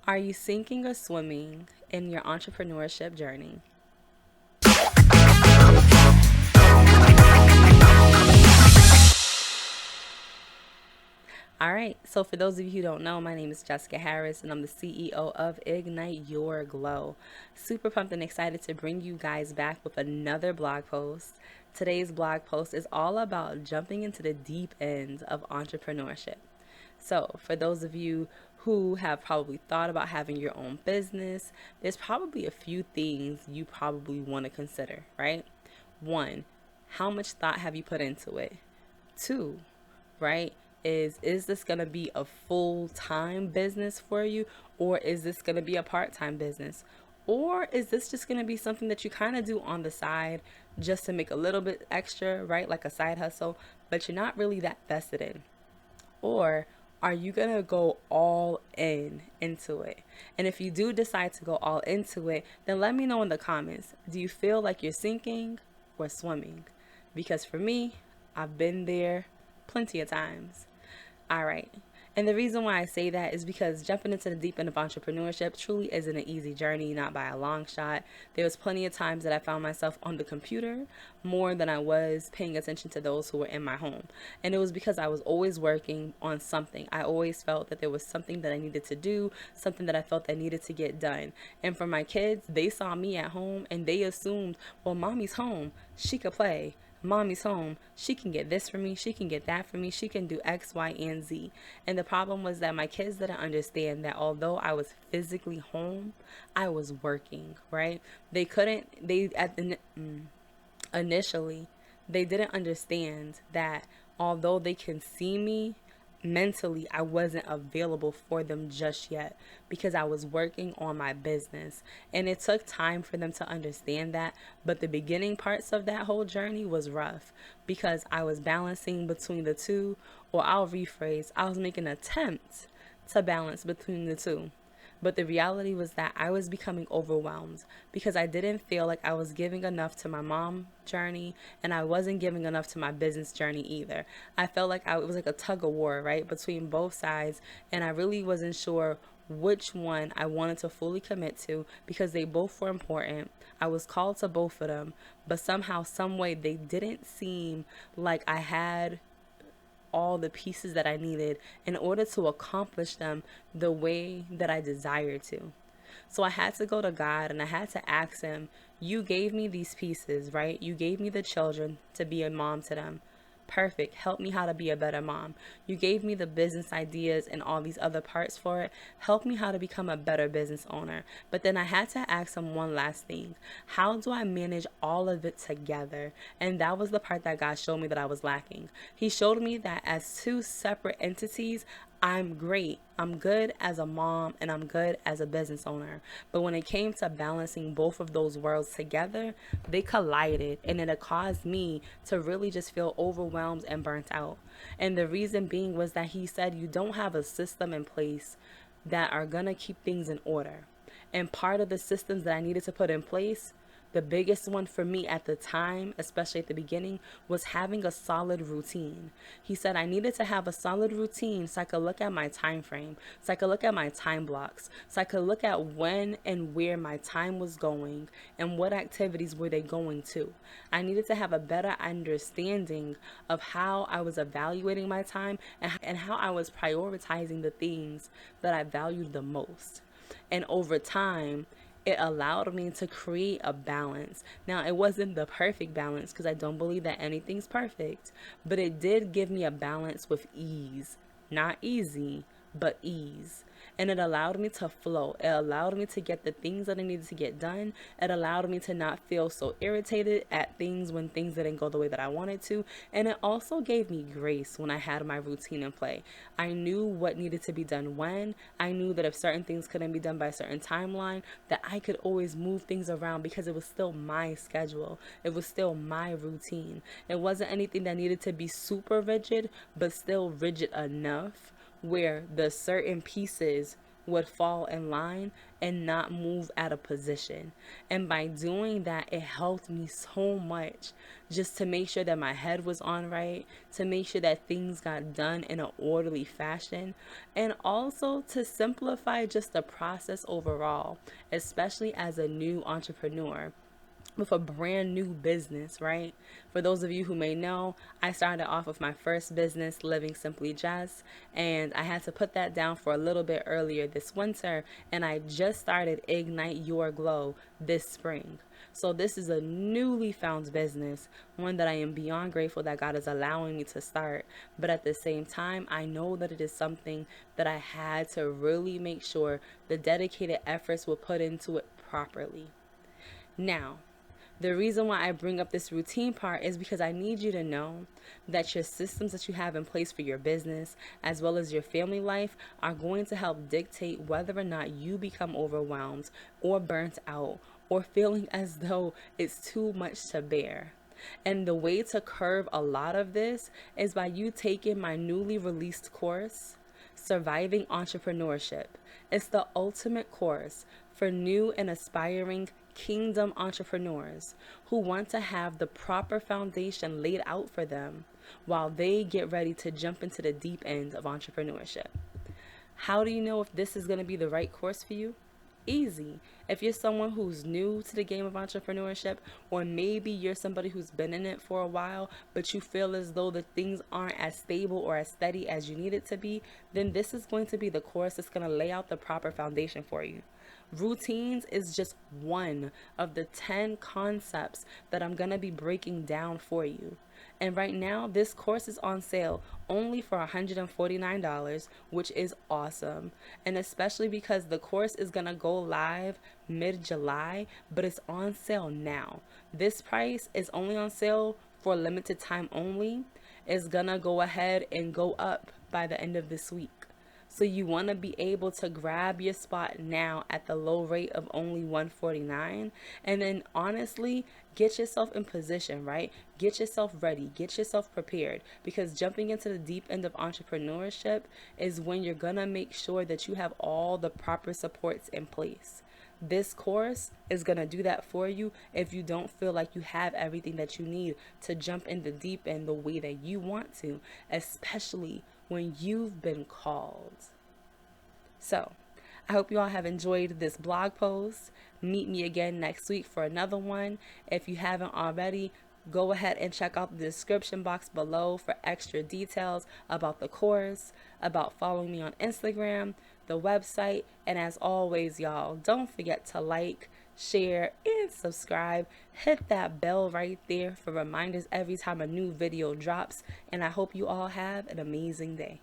Are you sinking or swimming in your entrepreneurship journey? All right, so for those of you who don't know, my name is Jessica Harris and I'm the CEO of Ignite Your Glow. Super pumped and excited to bring you guys back with another blog post. Today's blog post is all about jumping into the deep end of entrepreneurship. So, for those of you who have probably thought about having your own business, there's probably a few things you probably want to consider, right? One, how much thought have you put into it? Two, right? Is this going to be a full-time business for you, or is this going to be a part-time business? Or is this just going to be something that you kind of do on the side just to make a little bit extra, right? Like a side hustle, but you're not really that vested in? Or are you going to go all in into it? And if you do decide to go all into it, then let me know in the comments. Do you feel like you're sinking or swimming? Because for me, I've been there plenty of times. All right. And the reason why I say that is because jumping into the deep end of entrepreneurship truly isn't an easy journey, not by a long shot. There was plenty of times that I found myself on the computer more than I was paying attention to those who were in my home. And it was because I was always working on something. I always felt that there was something that I needed to do, something that I felt that needed to get done. And for my kids, they saw me at home and they assumed, well, mommy's home, she could play. Mommy's home, she can get this for me, she can get that for me, she can do X, Y, and Z. And the problem was that my kids didn't understand that although I was physically home, I was working, right? They couldn't, they, at the, initially, they didn't understand that although they can see me, mentally I wasn't available for them just yet because I was working on my business. And it took time for them to understand that, but the beginning parts of that whole journey was rough because I was balancing between the two, or I'll rephrase, I was making an attempt to balance between the two. But the reality was that I was becoming overwhelmed because I didn't feel like I was giving enough to my mom journey and I wasn't giving enough to my business journey either. I felt like it was like a tug of war, right, between both sides, and I really wasn't sure which one I wanted to fully commit to because they both were important. I was called to both of them, but somehow, some way, they didn't seem like I had all the pieces that I needed in order to accomplish them the way that I desired to. So I had to go to God and I had to ask Him, you gave me these pieces, right? You gave me the children to be a mom to them. Perfect. Help me how to be a better mom. You gave me the business ideas and all these other parts for it. Help me how to become a better business owner. But then I had to ask Him one last thing. How do I manage all of it together? And that was the part that God showed me that I was lacking. He showed me that as two separate entities, I'm great. I'm good as a mom and I'm good as a business owner. But when it came to balancing both of those worlds together, they collided and it caused me to really just feel overwhelmed and burnt out. And the reason being was that He said you don't have a system in place that are going to keep things in order. And part of the systems that I needed to put in place, the biggest one for me at the time, especially at the beginning, was having a solid routine. He said I needed to have a solid routine so I could look at my time frame, so I could look at my time blocks, so I could look at when and where my time was going and what activities were they going to. I needed to have a better understanding of how I was evaluating my time and how I was prioritizing the things that I valued the most. And over time, it allowed me to create a balance. Now, it wasn't the perfect balance because I don't believe that anything's perfect, but it did give me a balance with ease. Not easy, but ease. And it allowed me to flow. It allowed me to get the things that I needed to get done. It allowed me to not feel so irritated at things when things didn't go the way that I wanted to. And it also gave me grace when I had my routine in play. I knew what needed to be done when. I knew that if certain things couldn't be done by a certain timeline, that I could always move things around because it was still my schedule. It was still my routine. It wasn't anything that needed to be super rigid, but still rigid enough where the certain pieces would fall in line and not move out of position. And by doing that, it helped me so much just to make sure that my head was on right, to make sure that things got done in an orderly fashion, and also to simplify just the process overall, especially as a new entrepreneur with a brand new business, right? For those of you who may know, I started off with my first business, Living Simply Jess, and I had to put that down for a little bit earlier this winter, and I just started Ignite Your Glow this spring. So this is a newly found business, one that I am beyond grateful that God is allowing me to start. But at the same time, I know that it is something that I had to really make sure the dedicated efforts were put into it properly. Now, the reason why I bring up this routine part is because I need you to know that your systems that you have in place for your business as well as your family life are going to help dictate whether or not you become overwhelmed or burnt out or feeling as though it's too much to bear. And the way to curb a lot of this is by you taking my newly released course, Surviving Entrepreneurship. It's the ultimate course for new and aspiring kingdom entrepreneurs who want to have the proper foundation laid out for them while they get ready to jump into the deep end of entrepreneurship. How do you know if this is going to be the right course for you? Easy. If you're someone who's new to the game of entrepreneurship, or maybe you're somebody who's been in it for a while, but you feel as though the things aren't as stable or as steady as you need it to be, then this is going to be the course that's going to lay out the proper foundation for you. Routines is just one of the 10 concepts that I'm going to be breaking down for you. And right now, this course is on sale only for $149, which is awesome. And especially because the course is going to go live mid-July, but it's on sale now. This price is only on sale for a limited time only. It's going to go ahead and go up by the end of this week. So you want to be able to grab your spot now at the low rate of only $149, and then honestly get yourself in position, right? Get yourself ready, get yourself prepared, because jumping into the deep end of entrepreneurship is when you're going to make sure that you have all the proper supports in place. This course is going to do that for you if you don't feel like you have everything that you need to jump in the deep end the way that you want to, especially when you've been called. So, I hope you all have enjoyed this blog post. Meet me again next week for another one. If you haven't already, go ahead and check out the description box below for extra details about the course, about following me on Instagram, the website, and as always, y'all, don't forget to like, share, and subscribe. Hit that bell right there for reminders every time a new video drops, and I hope you all have an amazing day.